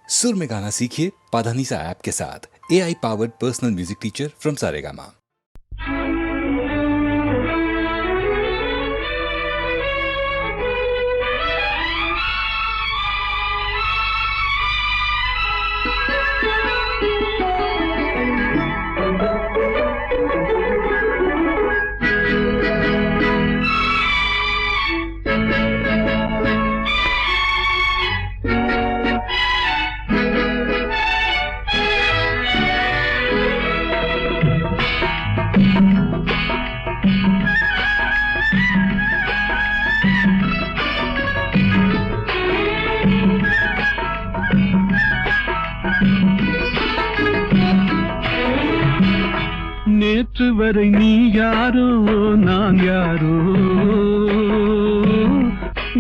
सुर में गाना सीखिए पाधानीसा ऐप के साथ। AI powered personal music teacher from Saregama. நேற்று வரை நீ யாரோ நான் யாரோ,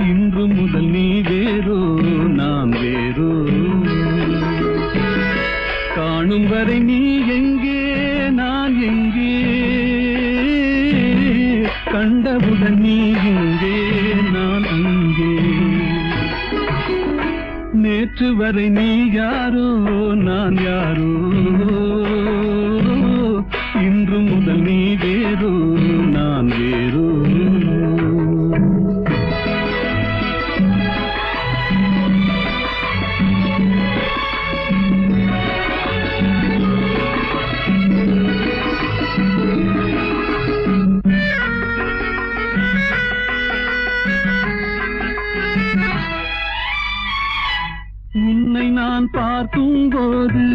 இன்று முதல் நீ வேறோ நான் வேறோ. காணும் வரை நீ எங்கே நான் எங்கே, கண்டவுடன் நீ எங்கே நான் அங்கே. நேற்று வரை நீ யாரோ நான் யாரோ, இன்று முதல் நீ வேறோ நான் வேறோ. உன்னை நான் பார்க்கும் போது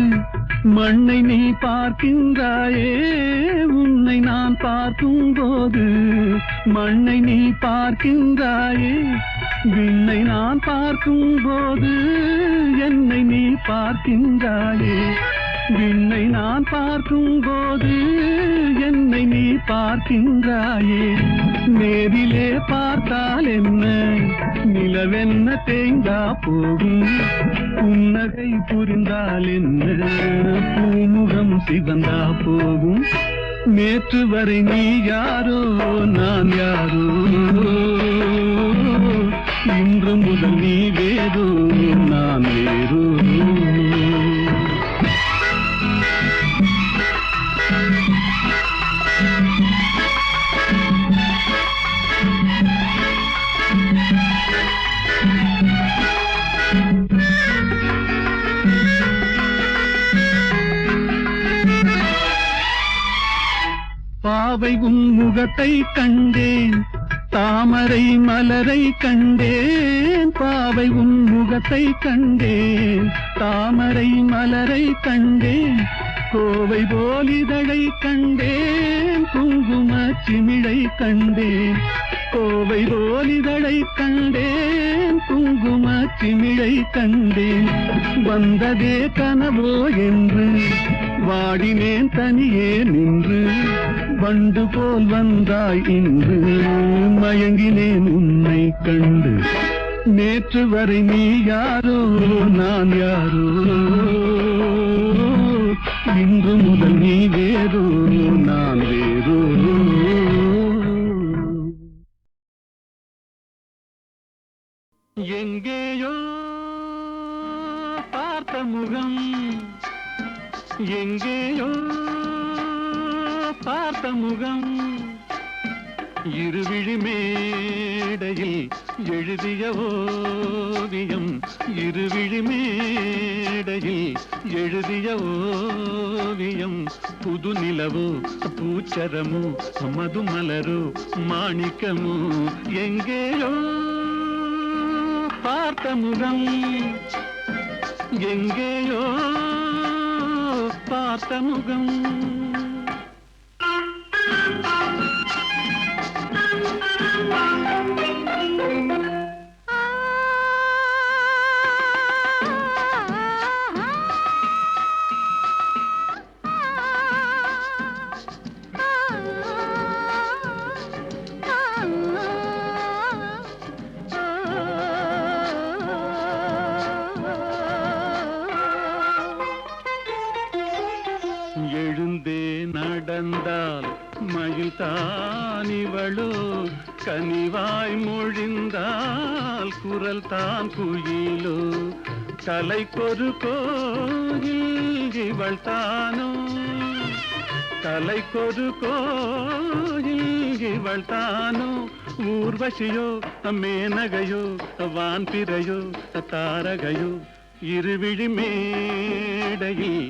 மண்ணை நீ பார்க்கின்றாயே, உன்னை நான் பார்க்கும் போது மண்ணை நீ பார்க்கின்றாயே. விண்ணை நான் பார்க்கும் போது என்னை நீ பார்க்கின்றாயே. விண்ணை நான் பார்க்கும் போது என்னை நீ பார்க்கின்றாயே. நேரிலே பார்த்தால் என்ன, நிலவென்ன தேய்ந்தா போகும். புன்னகை புரிந்தால் என்ன, பூமுகம் சிவந்தா போகும். நேற்று வரை நீ யாரோ நான் யாரோ, இன்று முதல் நீ வேறோ நான் வேறோ. பாவை உன் முகத்தை கண்டேன், தாமரை மலரை கண்டேன். பாவை உன் முகத்தை கண்டேன், தாமரை மலரை கண்டேன். கோவை போலிதழை கண்டேன், குங்கும சிமிழை கண்டேன். கோவை போலிதழை கண்டேன், குங்கும சிமிழை கண்டேன். வந்ததே கனவோ என்று வாடினேன் தனியே நின்று. வண்டு போல் வந்தாய் இன்று, மயங்கினேன் உன்னை கண்டு. நேற்று வரை நீ யாரோ நான் யாரோ, இன்று முதல் நீ வேறோ நான் வேறோ. எங்கேயோ பார்த்த முகம், எங்கேயோ பார்த்த முகம். இருவிழி மேடையில் எழுதிய ஓவியம், இருவிழி மேடையில் எழுதிய ஓவியம். புது நிலவோ பூச்சரமோ மதுமலரோ மாணிக்கமோ, எங்கேயோ பார்த்த முகம், எங்கேயோ பார்த்த முகம். எழுந்தே நடந்தால் மயில் தானிவளோ, கனிவாய் மொழிந்தால் குரல் தான் குயிலோ. கலைக்கொரு கோயில் இவள் தானோ, கலைக்கொரு கோயில் இவள் தானோ, ஊர்வசியோ மேனகையோ வான்பிறையோ தாரகையோ, இருவிழி மேடையில்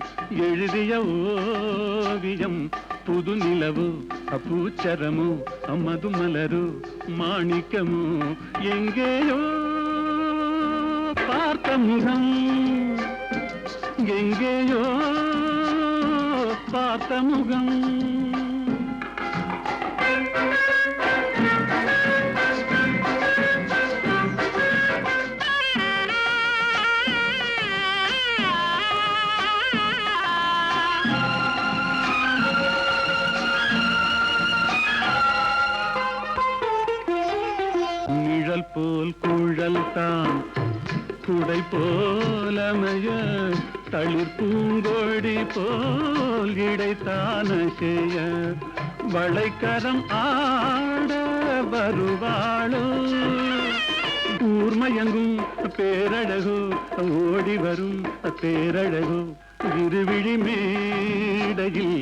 எழுதிய ஓவியம், புது நிலவு பூச்சரமோ மதுமலரு மாணிக்கமோ, எங்கேயோ பார்த்த முகம், எங்கேயோ பார்த்த முகம். நிழல் போல் குழல் தான் குடை போலமைய, தளிர் பூங்கொடி போல் இடைத்தான செய்ய, வளைக்கரம் ஆட வருவாளோ, ஊர்மயங்கும் பேரழகோ ஓடி வரும் பேரழகோ, இருவிழி மேடையில்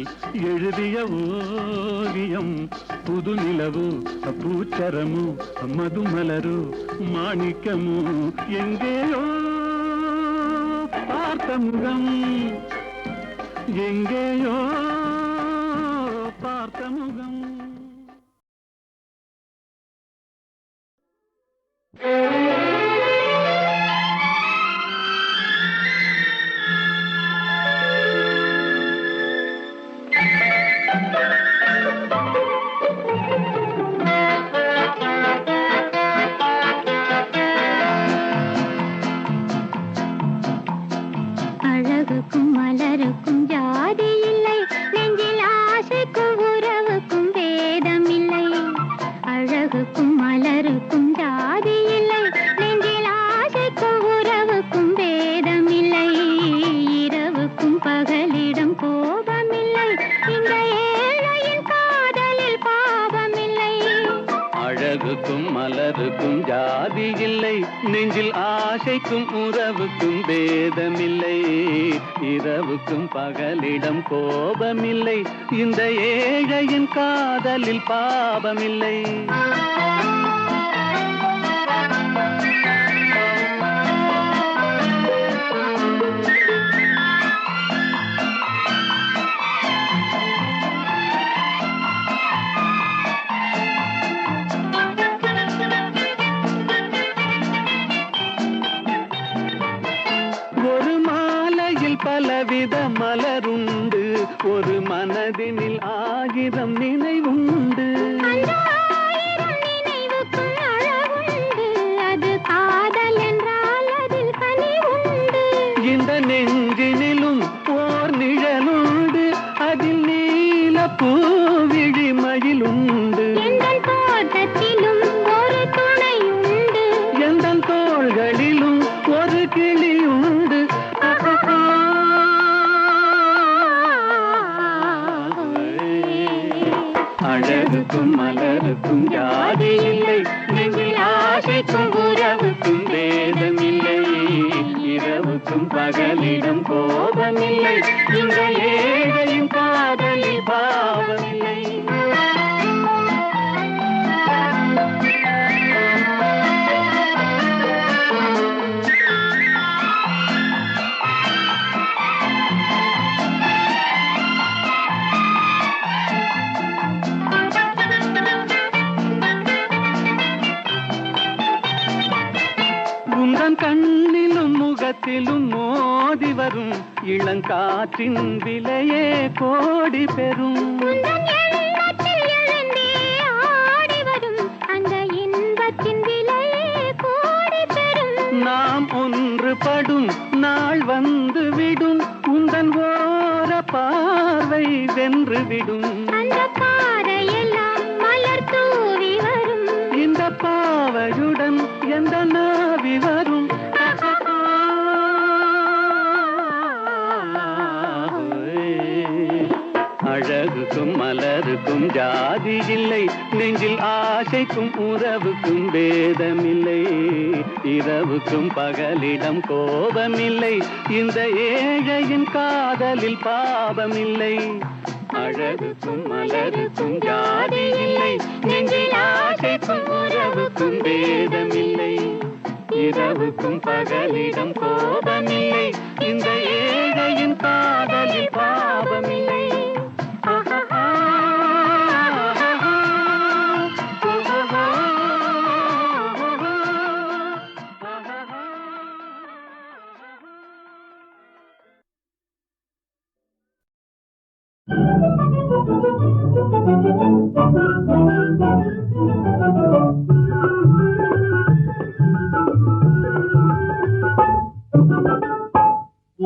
எழுதிய ஓவியம், புது நிலவு பூச்சரமோ மதுமலரு மாணிக்கமோ, எங்கேயோ பார்த்த முகம், எங்கேயோ பார்த்த முகம். அழகுக்கும் மலருக்கும் ஜாதி இல்லை, நெஞ்சில் ஆசைக்கும் உறவுக்கும் வேதம் இல்லை. அழகுக்கும் மலருக்கும் ஜாதி இல்லை, நெஞ்சில் ஆசைக்கும் உறவுக்கும் வேதம் இல்லை. இரவுக்கும் பகலிடம் கோபமில்லை, இந்த ஏழையின் காதலில் பாவமில்லை. அழகுக்கும் மலருக்கும் ஜாதி இல்லை, நெஞ்சில் ஆசைக்கும் உறவுக்கும் பேதமில்லை. இரவுக்கும் பகலிடம் கோபமில்லை, இந்த ஏழையின் காதலில் பாவமில்லை. பலவித மலருண்டு, ஒரு மனதினில் 1000 நினைவுண்டு. நினைவுக்கும் அழகுண்டு, அது காதல் என்றால் அதில் கனிவுண்டு. இந்த நெஞ்சினிலும் ஓர் நிழலுண்டு, அதில் நீல பூவிழிமயிலுண்டு. எந்தன் தோட்டத்திலும் ஒரு துணையுண்டு, எந்தன் தோள்களிலும் ஒரு கிளியுண்டு. அழகுக்கும் மலருக்கும் ஜாதி இல்லை, நெஞ்சில் ஆசைக்கும் உறவுக்கும் வேதமில்லை. இரவுக்கும் பகலிடம் கோபமில்லை, இந்த ஏழையும் காதலில் பாவமில்லை. கண்ணிலும் முகத்திலும் மோதி வரும் இளங்காற்றின் விலையே கோடி பெறும். அந்த இன்பத்தின் விலையே கோடி பெறும். நாம் ஒன்றுபடும் நாள் வந்து விடும், உந்தன் ஓர பார்வை வென்று விடும். அந்த பாறையெல்லாம் மலர் தூவி வரும், இந்த பாவையுடன் எந்த நாவி வரும். அழகுக்கும் மலருக்கும் ஜாதி இல்லை, நெஞ்சில் ஆசைக்கும் உறவுக்கும் பேதமில்லை. இரவுக்கும் பகலிடம் கோபமில்லை, இந்த ஏழையின் காதலில் பாவமில்லை. அழகுக்கும் மலருக்கும் ஜாதி இல்லை, நெஞ்சில் ஆசைக்கும் உறவுக்கும் பேதமில்லை. இரவுக்கும் பகலிடம் கோபமில்லை, இந்த ஏழையின் காதலில் பாவமில்லை.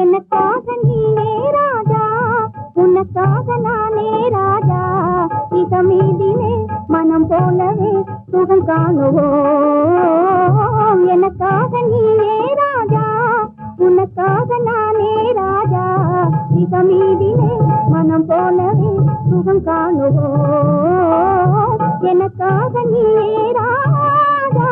எனக்காக நீயே ராஜா, உனக்காக நானே ராஜா. இதமீதிலே மனம் போலவே சுகம் காணுவோம். எனக்காக நீயே ராஜா, உனக்காக நானே ராஜா. இதமீதிலே மனம் போலவே சுகம் காணுவோம். எனக்காக நீயே ராஜா.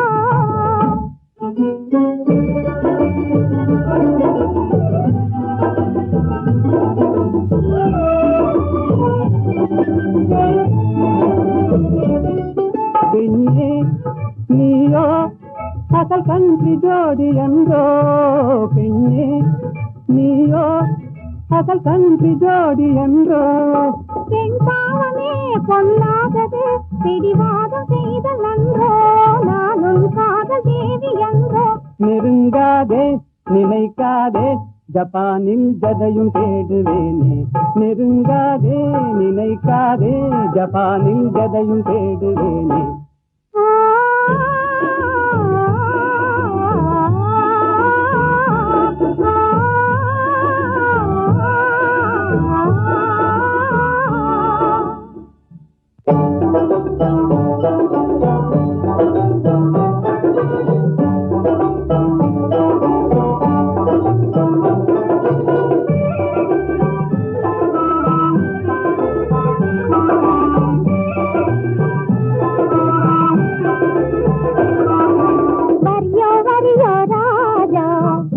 பெண்ணே நீயோ அசல் கன்றி ஜோடி என்றோ, பெண்ணே நீயோ அசல் கன்றி ஜோடி என்றோ. பெண் பாவமே பொல்லாதது, பிடிவாதம் செய்த நன்றோ. நானும் காதல் தேவி என்றோ. நெருங்காதே நினைக்காதே, ஜப்பானில் ஜதையும் தேடுவேனே. நெருங்காதே நினைக்காதே, ஜப்பானில் ஜதையும் தேடுவேனே.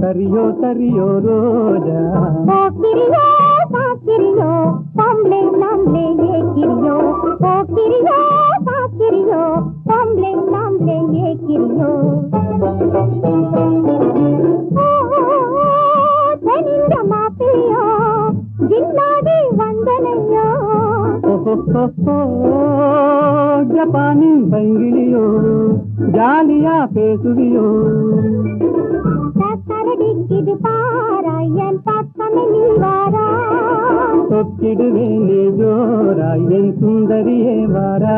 சரியோ சரியோ ரோஜா, போக்கிரியோ சாக்கிரியோ, பொம்பளை நம்மளே ஏக்கிரியோ. போக்கிரியோ சாக்கிரியோ, பொம்பளை நம்மளே ஏக்கிரியோ. தெரிந்த மாப்பிள்ளையோ, ஜின்னாடி வந்தனையோ. ஜப்பானின் பைங்கிலியோ, ஜாலியா பேசுவியோ. இது பாராயன் பக்கமே நீ வாரா. தொக்கிடுவேனே ஜோராய் என் சுந்தரியே வாரா.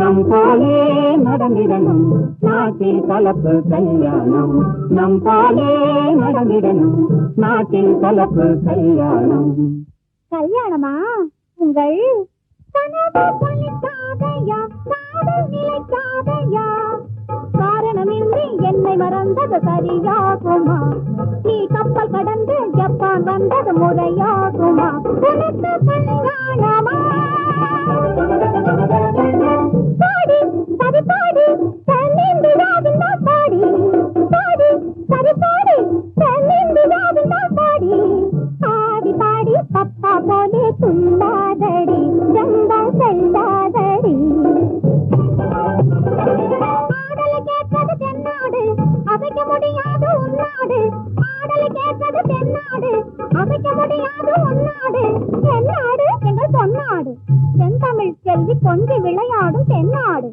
நம் போலே நடந்திடணும் நாட்டில் கலப்பு கல்யாணம். நம் போலே நடந்திடணும் நாட்டில் கலப்பு கல்யாணம். கல்யாணமா? உங்கள் கனவு பலிக்காதையா, காதல் நிலைக்காதையா. காரணமின்றி என்னை மறந்தது சரியாகுமா? நீ கப்பல் கடந்து ஜப்பான் வந்தது முறையாகுமா? உனக்கு கல்யாணமா? பாடி சரி பாடி தென்னிந்தியாவின் பாடி. பாடி சரி பாடி தென்னிந்தியாவின் பாடி. ஆடி பாடி பப்பா போலே துள்ளாதடி, ஜம்பா செல்லாதடி. ஆடலை கேட்பது தென்னாடு, அசைக்க முடியாது உன்னாடு. ஆடலை கேட்பது தென்னாடு, அசைக்க முடியாது உன்னாடு. தென்னாடு எங்கள் பொன்னாடு, தென்தமிழ் செல்வி கொஞ்சி விளையாடும் தென்னாடு.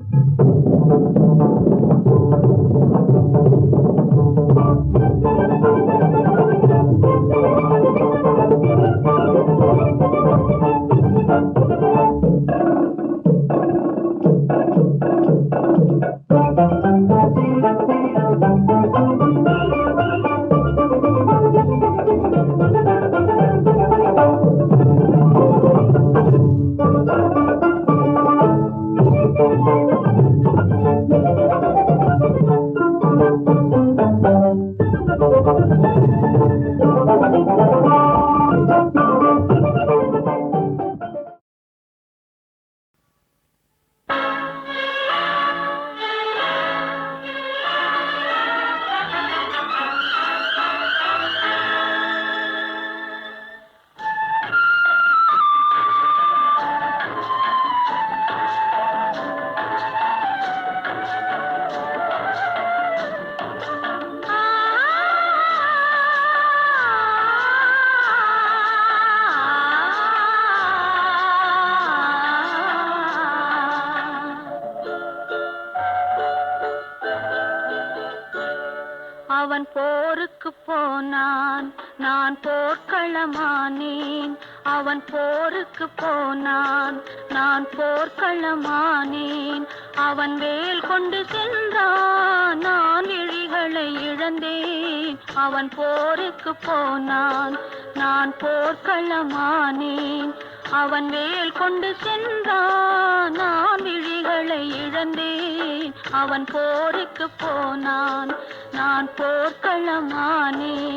போனான், நான் போர்க்களமானேன். அவன் போருக்கு போனான், நான் போர்க்களமானேன். அவன் வேல் கொண்டு சென்றான், நான் விழிகளை இழந்தேன். அவன் போருக்கு போனான், நான் போர்க்களமானேன். அவன் வேல் கொண்டு சென்றான், நான் விழிகளை இழந்தேன். அவன் போருக்கு போனான், நான் போர்க்களமானேன்.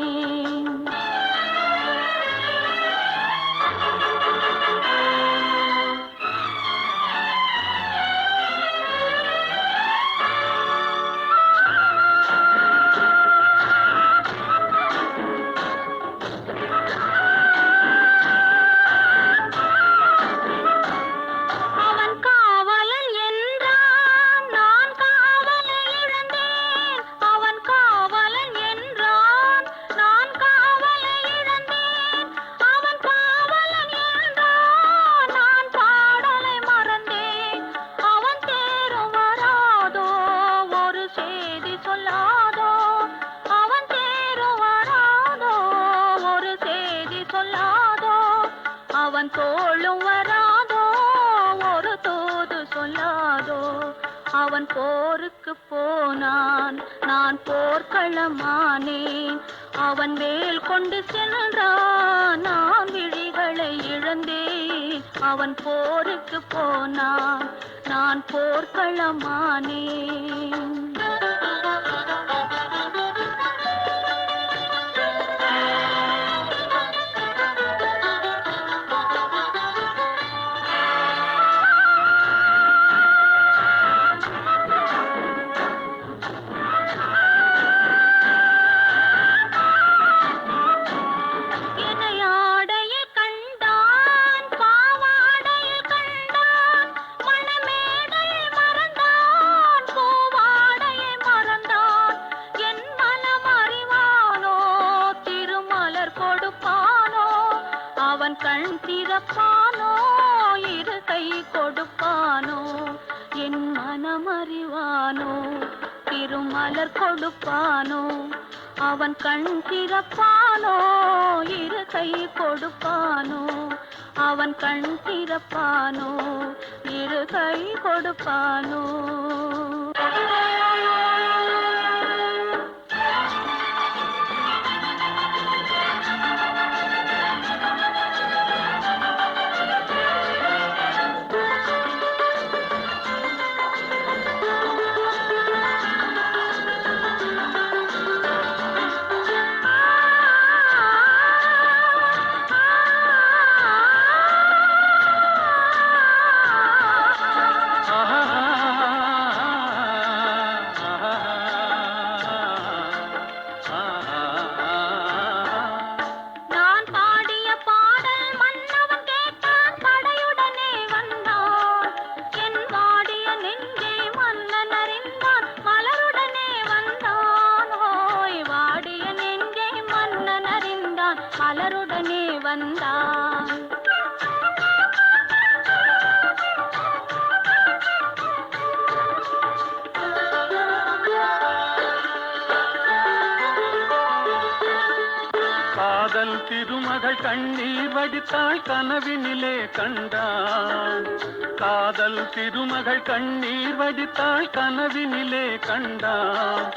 அவன் தோளும் வராதோ, ஒரு தூது சொல்லாதோ. அவன் போருக்கு போனான், நான் போர்க்களமானேன். அவன் வேல் கொண்டு சென்றான், நான் விழிகளை இழந்தேன். அவன் போருக்கு போனான், நான் போர்க்களமானேன். அவன் கண் திறப்பானோ, இரு கை கொடுப்பானோ, என் மனமறிவானோ, திருமலர் கொடுப்பானோ. அவன் கண் திறப்பானோ, இரு கை கொடுப்பானோ, அவன் கண் திறப்பானோ, இரு கை கொடுப்பானோ. மலருடனே வந்தான். காதல் திருமகள் கண்ணீர் வடித்தாள் கனவினிலே கண்டான். காதல் திருமகள் கண்ணீர் வடித்தாள் கனவினிலே கண்டான்.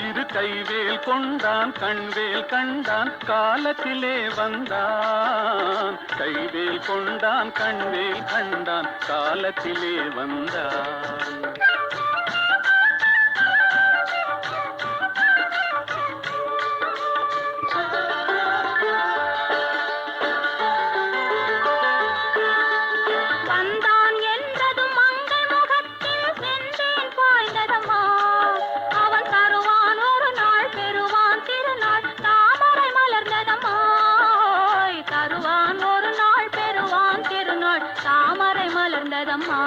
இரு கைவேல் கொண்டான், கண்வேல் கண்டான், காலத்திலே வந்தான். கைவேல் கொண்டான், கண்வேல் கண்டான், காலத்திலே வந்தான். தாமரை மலர்ந்ததம்மா.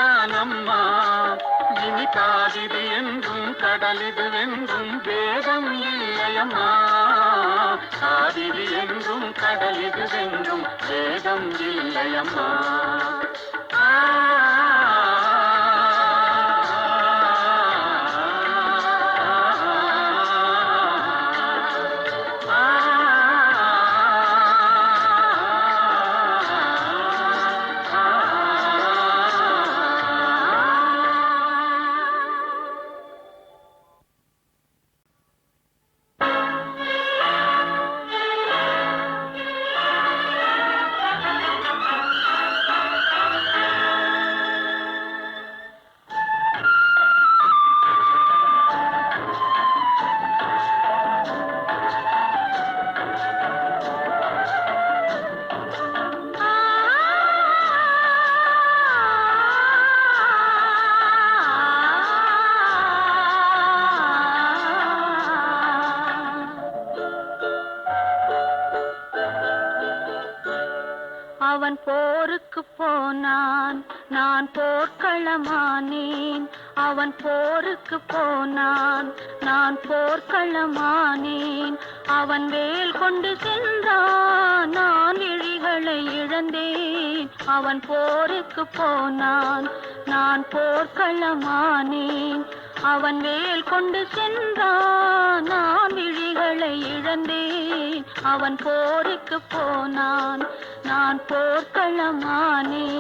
கேட்டானம்மா இனி காவிரி என்றும் கடலிது வென்றும் வேதம் இல்லையம்மா காவிரி என்றும் கடலிது வென்றும் வேதம் இல்லையம்மா அவன் போருக்கு போனான் நான் போர்க்களமானேன் அவன் போருக்கு போனான் நான் போர்க்களமானேன் அவன் வேல் கொண்டு சென்றான் நான் விழிகளை இழந்தேன் அவன் போருக்கு போனான் நான் போர்க்களமானேன் அவன் வேல் கொண்டு சென்றான் நான் விழிகளை இழந்தேன் அவன் போருக்கு போனான் நான் போர்க்களமானேன்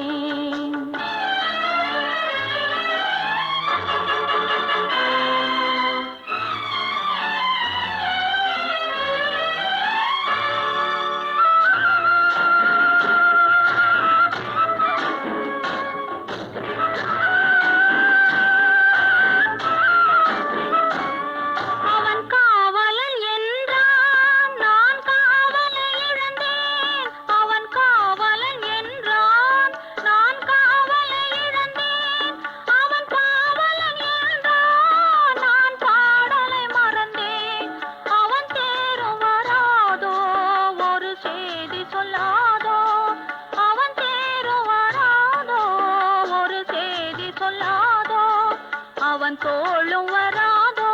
அவன் தோளும் வராதோ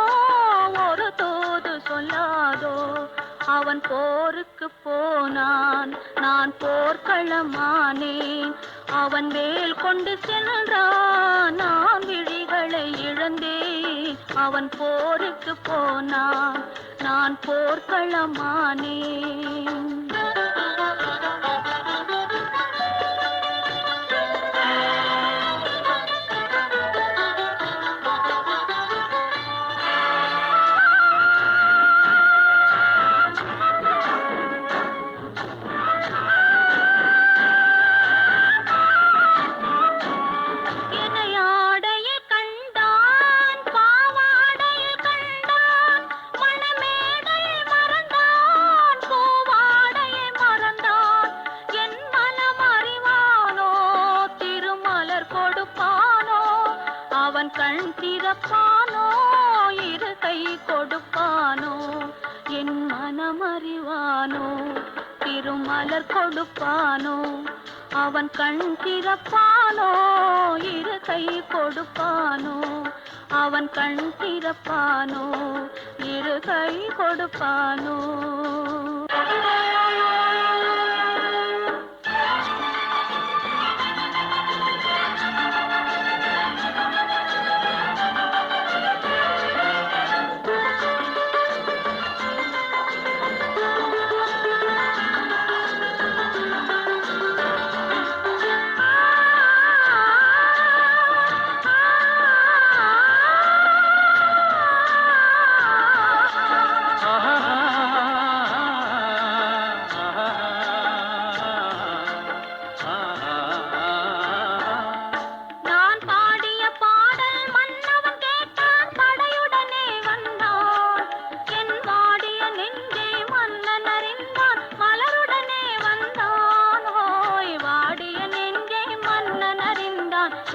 ஒரு தூது சொல்லாதோ அவன் போருக்கு போனான் நான் போர்க்களமானேன் அவன் வேல் கொண்டு சென்றான் நான் விழிகளை இழந்தேன் அவன் போருக்கு போனான் நான் போர்க்களமானேன் அவன் கண் திறப்பானோ இரு கை கொடுப்பானோ என் மனம் அறிவானோ திருமலர் கொடுப்பானோ அவன் கண் திறப்பானோ இரு கை கொடுப்பானோ அவன் கண் திறப்பானோ இரு கை கொடுப்பானோ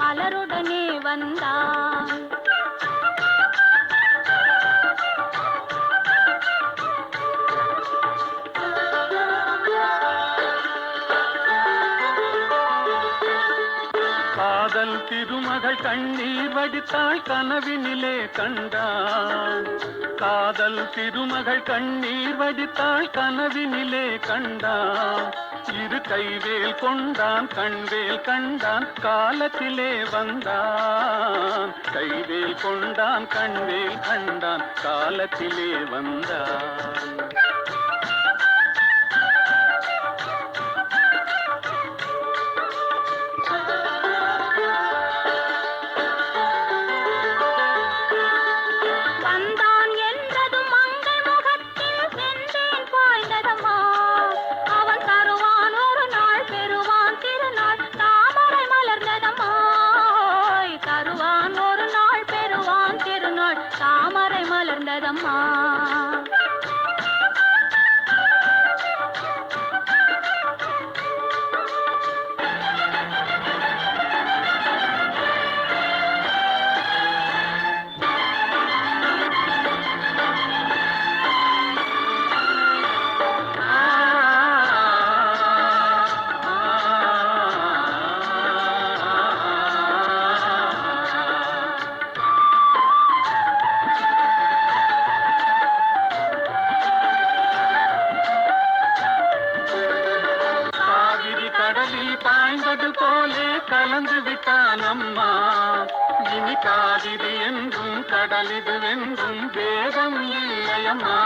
மலருடனே வந்தான் காதல் திருமண திருமகள் கண்ணீர் வடித்தாள் கனவினிலே கண்டான். காதல் திருமகள் கண்ணீர் வடித்தாள் கனவினிலே கண்டான். இரு கைவேல் கொண்டான் கண்வேல் கண்டான் காலத்திலே வந்தான். கைவேல் கொண்டான் கண்வேல் கண்டான் காலத்திலே வந்தான். பாய்ந்தது போலே கலந்து விட்டான் அம்மா. இனி காவிரி என்றும் கடலிது வென்றும் வேதம் இல்லையம்மா.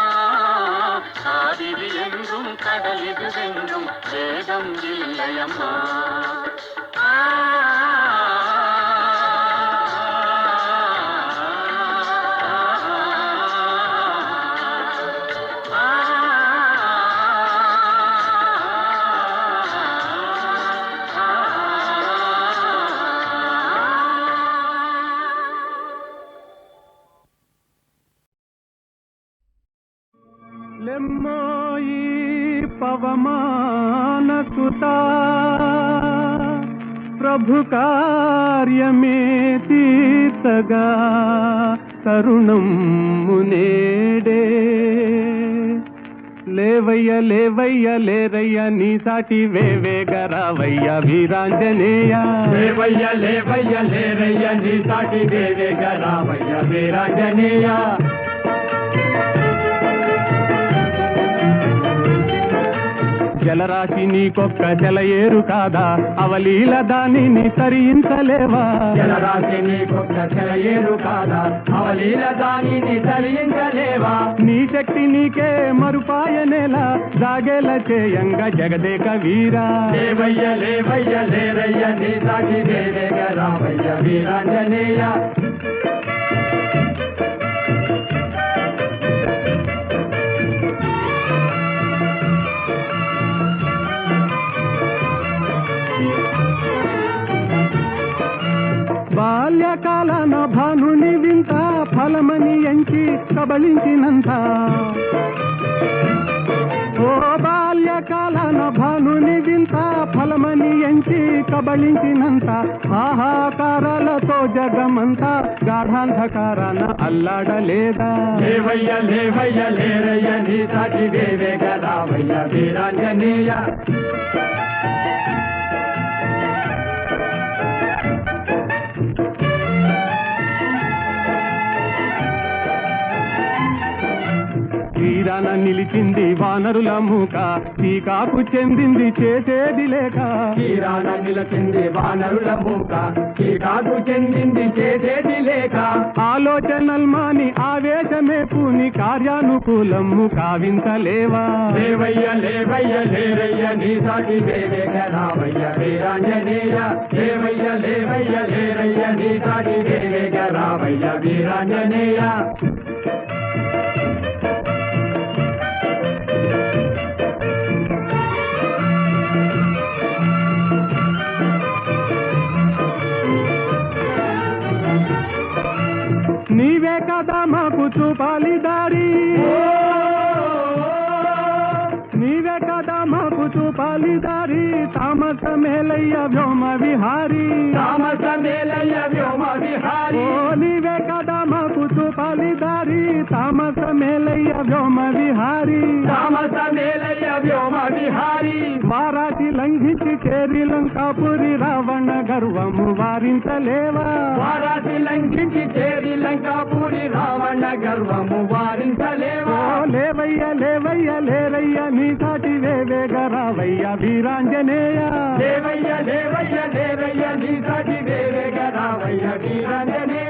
காவிரி என்றும் கடலிது வென்றும் வேதம் இல்லையம்மா. లెమ్మోయి పవమాన సుతా ప్రభు కార్యమే తీర్చగా తరుణం మునేడే. లేవయ్య లేవయ్య లేరయ్య నీ సాటి వేవేగరావయ్య వీరాంజనేయ. లేవయ్య లేవయ్య లేరయ్య నీ సాటి వేవేగరావయ్య వీరాంజనేయ. జలరాశి నీకొక్క జలయేరు కాదా అవలీల దానిని తరించలేవా. జలరాశి నీకొక్క జలయేరు కాదా అవలీల దానిని తరించలేవా. నీ శక్తి నీకే మరుపాయనేలా జాగేల చేయంగా జగదేక వీరా. లేవయ్య లేవయ్య లేరయ్య నీ సాటి వేవేగరావయ్య వీరాంజనేయ. బాల్యకాలన భానుని వింత ఫలమని ఎంచి కబలించినంత. ఓ బాల్యకాలన భానుని వింత ఫలమని ఎంచి కబలించినంత. ఆహాకారాలతో జగమంతా గాఢాంధకారాన అల్లాడలేదా. లేవయ్య లేవయ్య లేరయ్య నీ సాటి వేవేగరావయ్య వీరాంజనేయ. తీరాన నిలిచింది వానరుల మూక టీకాకు చెందింది చేసేది లేక. తీరాన నిలిచింది వానరుల మూక టీకాకు చెందింది చేసేది లేక. ఆలోచనల్మాని ఆవేశమే పూని కార్యానుకూలము కావించలేవా. లేవయ్య లేవయ్య లేరయ్య నీ సాటి వేవేగరావయ్య వీరాంజనేయ. లేవయ్య లేవయ్య లేరయ్య నీ సాటి వేవేగరావయ్య వీరాంజనేయ. నీవే కదా మాకు చూపాలి దారి. నీవే కదా మాకు చూపాలి దారి. తామస మేలయ్య వ్యోమ విహారీ. తామస మేలయ్య వ్యోమ విహారీ. ఓ నీవే కదా మాకు చూపాలి దారి. ತಾಮಸ ಮೇಲಯ್ಯ ವ್ಯೋಮ ವಿಹಾರಿ ತಾಮಸ ಮೇಲಯ್ಯ ವ್ಯೋಮ ವಿಹಾರಿ వారాటి లంఘించి చేరి లంకాపురి రావణ గర్వము వారించలేవా వారాటి లంఘించి చేరి లంకాపురి రావణ గర్వము వారించలేవా లేవయ్య లేవయ్య లేరయ్య నీ సాటి వేవేగ రావయ్య వీరాంజనేయ లేవయ్య లేవయ్య లేరయ్య నీ సాటి వేవేగ రావయ్య వీరాంజనేయ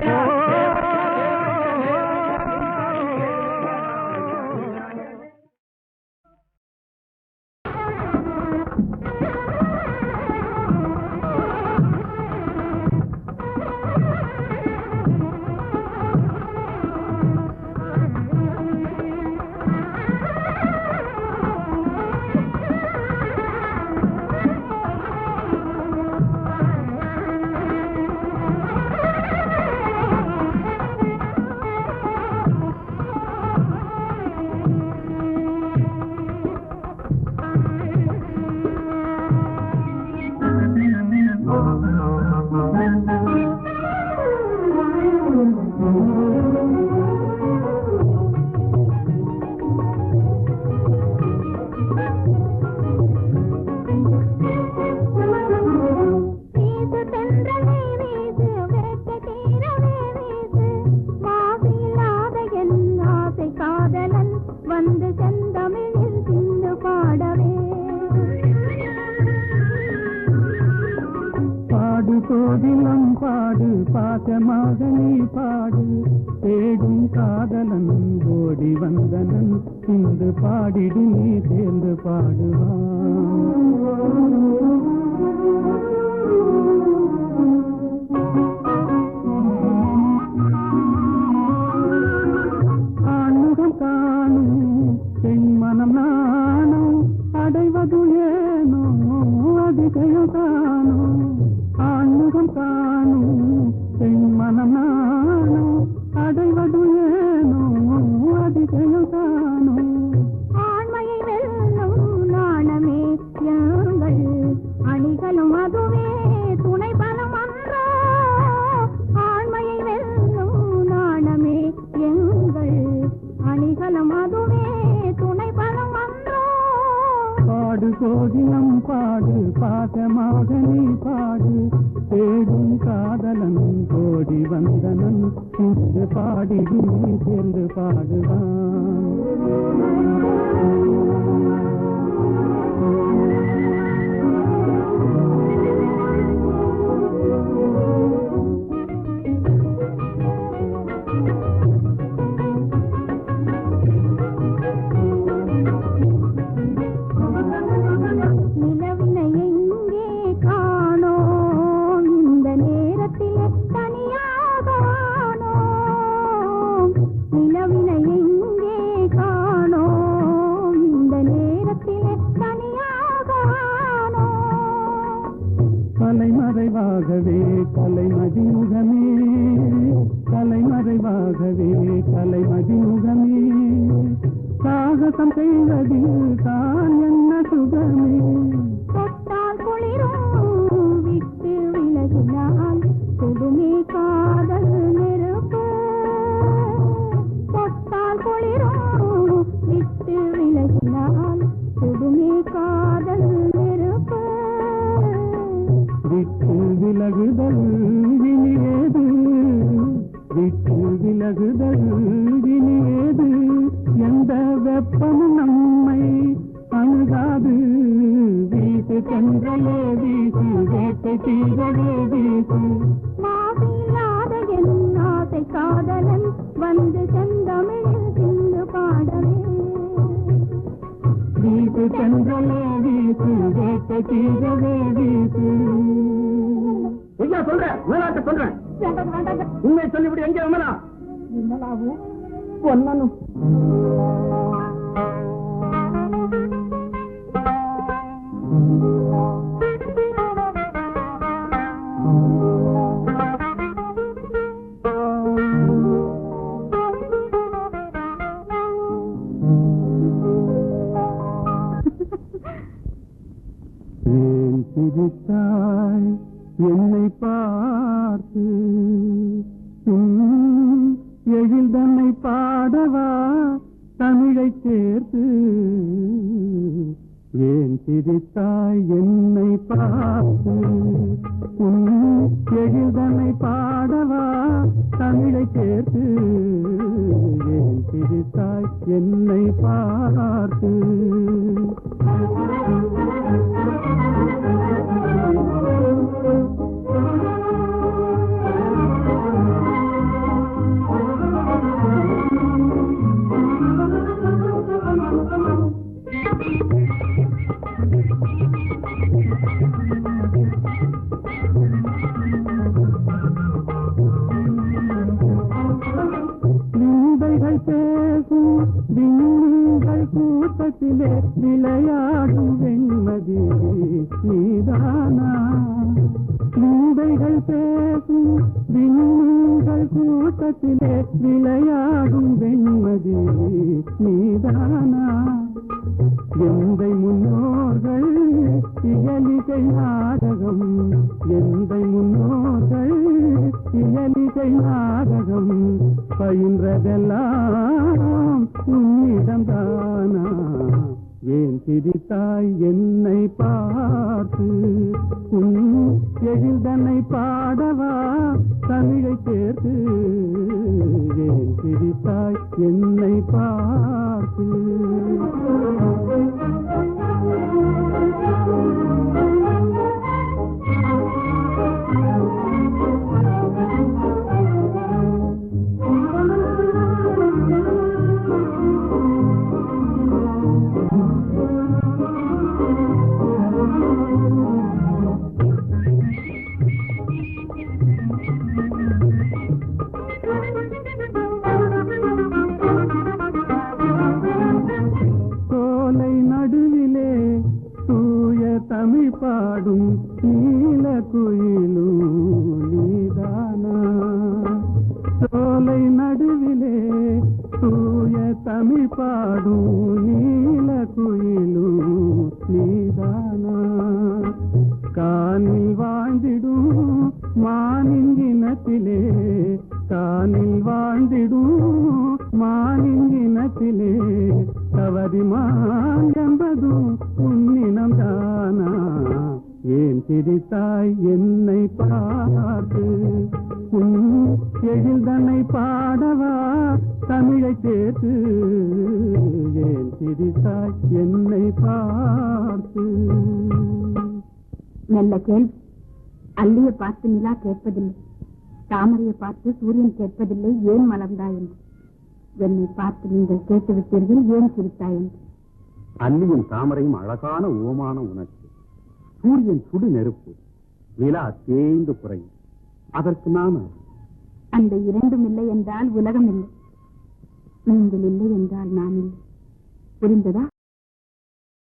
கோவிலம் பாடு பாசமாக நீ பாடு தேடும் காதலன் ஓடி வந்தனன் இன்று பாடிடு நீ சேர்ந்து ஆண்முகம் காணும் பெண் மனம் நானும் அடைவது ஏனோ அதிசயம் காணும் ஆண்முகம் காணும் பெண் மனம் நானும் அடைவது ஏனோ அதிசயம் காணும் ஆண்மையை வெல்லும் நாணமே யாங்கள் அணிகளும் அதுவே துணை பலம் அன்றோ ஆண்மையை வெல்லும் நாணமே எங்கள் அணிகளும் அதுவே துணை பலம் அன்றோ பாடு கோகிலம் பாடு பாசமாக நீ பாடு தேடும் காதலன் கோடி வந்தனன் இன்று பாடி நீ சேர்ந்து பாடுவான் கலைமறைவாகவே கலைமதிமுகமே கலைமறைவாகவே கலைமதிமுகமே சாகசம் செய்வதில் தான் என்ன சுகமே தொட்டால் குளிரும் விட்டு விலகினால் கொடுமே காதல் நெருப்பு தொட்டால் குளிரும் விட்டு விலகினால் கொடுமே காதல் நெருப்பு விட்டு விலகுதல் வினியேது விட்டு விலகுதல் வினியேது எந்த வெப்பமும் நம்மை அணுகாது வீட்டு சென்றலே வீசு வேட்டை தீரவே வீசு மாசில்லாத என் ஆசை காதலன் வந்து செந்தமிழில் சிந்து பாடவே வீட்டு சென்றலே வீசு வேட்டை தீரவே வீசு சொல்றேன் விளையாட்டு சொல்றேன் உண்மை சொல்லிவிடு எங்கே விமலா விமலாவும் பொன்னனும் சிரித்தாய் என்னை பார்த்து எழில் தன்னை பாட சேர்த்து ஏன் சிரித்தாய் என்னை பார்த்து உன் எழில்தனை பாடவா தமிழை சேர்த்து ஏன் சிரித்தாய் என்னை பார்த்து பேசும் விண்கள் கூட்டத்திலே விளையாடும் வெண்மதி நீதானா நீதைகள் பேசும் விண்கள் கூட்டத்திலே விளையாடும் வெண்மதி நீதானா எந்தை முன்னோர்கள் இயலிகை நாடகம் எந்தை முன்னோர்கள் இயலிகை நாடகம் பயின்றதெல்லாம் உன்னிடம்தானா ஏன் சிரித்தாய் என்னை பார்த்து உன் எழில்தனை பாடவா தமிழை சேர்த்து ஏன் சிரித்தாய் என்னை பார்த்து தமிழ் பாடும் நீல குயிலும் நீதானா சோலை நடுவிலே தூய தமிழ் பாடும் நீல குயிலும் நீதானா காணில் வாழ்ந்திடும் மானின் இனத்திலே காணில் வாழ்ந்திடும் மானின் இனத்திலே தவறிமான் என்பதும் உன்னினம் தானா ஏன் சிரித்தாய் என்னை பார்த்து உன் எழில்தனை பாடவா தமிழை சேர்த்து ஏன் சிரித்தாய் என்னை பார்த்து நல்ல கேள்வி. அல்லியை பார்த்து நிலா கேட்பதில்லை, தாமரையை பார்த்து சூரியன் கேட்பதில்லை ஏன் மலர்ந்தாய் என்று. என்னை பார்த்து நீங்கள் கேட்டு விட்டீர்கள் ஏன் சிரித்தாய் என்று. அல்லியும் தாமரையும் அழகான உவமான உணர்ச்சி. சூரியன் சுடு நெருப்பு, நிலா தேய்ந்து குறையும். அதற்கு நாம அந்த இரண்டும் இல்லை என்றால் உலகம் இல்லை, நீங்கள் இல்லை என்றால் நான் இல்லை. புரிந்ததா?